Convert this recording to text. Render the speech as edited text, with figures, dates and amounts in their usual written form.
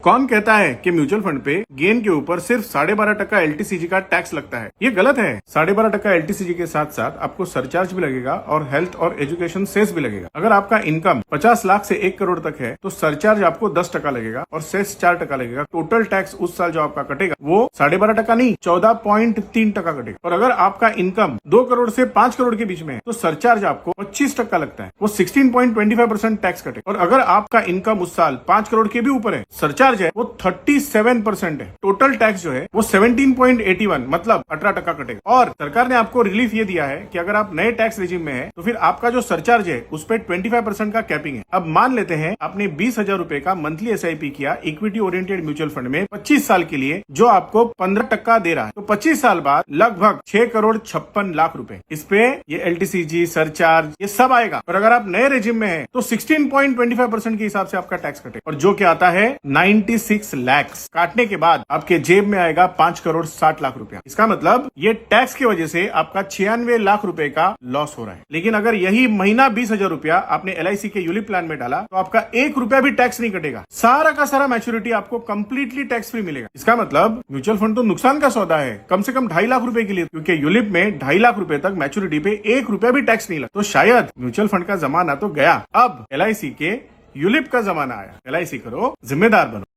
कौन कहता है कि म्यूचुअल फंड पे गेन के ऊपर सिर्फ 12.5% LTCG का टैक्स लगता है? ये गलत है। 12.5% LTCG के साथ साथ आपको सरचार्ज भी लगेगा और हेल्थ और एजुकेशन सेस भी लगेगा। अगर आपका इनकम 50 लाख से 1 करोड़ तक है तो सरचार्ज आपको 10% लगेगा और सेस 4% लगेगा। टोटल टैक्स उस साल जो आपका कटेगा वो 12.5% नहीं 14.3% कटेगा। और अगर आपका इनकम 2 करोड़ से 5 करोड़ के बीच में है तो सरचार्ज आपको 25% लगता है, वो 16.25% टैक्स कटेगा। और अगर आपका इनकम उस साल 5 करोड़ के भी ऊपर है, सरचार्ज है वो 37% है। टोटल टैक्स जो है वो 17.81 मतलब 18% कटेगा। और सरकार ने आपको रिलीफ ये दिया है कि अगर आप नए टैक्स रेजिम में है तो फिर आपका जो सरचार्ज है उस पर 25% का कैपिंग है। अब मान लेते हैं आपने 20,000 रुपए का मंथली SIP किया इक्विटी ओरिएंटेड म्यूचुअल फंड में 25 साल के लिए, जो आपको 15% दे रहा है, तो 25 साल बाद लगभग 6 करोड़ 56 लाख रुपए इस पे ये LTCG सरचार्ज ये सब आएगा। और अगर आप नए रेजिम में है तो 16.25% के हिसाब से आपका टैक्स कटेगा। और जो क्या आता है 96 लाख काटने के बाद आपके जेब में आएगा 5 करोड़ 60 लाख रुपया। इसका मतलब ये टैक्स की वजह से आपका 96 लाख रुपए का लॉस हो रहा है। लेकिन अगर यही महीना 20,000 रुपया आपने LIC के यूलिप प्लान में डाला तो आपका 1 रुपया भी टैक्स नहीं कटेगा। सारा का सारा मैच्योरिटी आपको कंप्लीटली टैक्स फ्री मिलेगा। इसका मतलब म्यूचुअल फंड तो नुकसान का सौदा है कम से कम 2.5 लाख रुपए के लिए, क्योंकि यूलिप में 2.5 लाख रुपए तक मैच्योरिटी पे 1 रुपया भी टैक्स नहीं लगता। तो शायद म्यूचुअल फंड का जमाना तो गया, अब LIC के यूलिप का जमाना आया। LIC करो, जिम्मेदार बनो।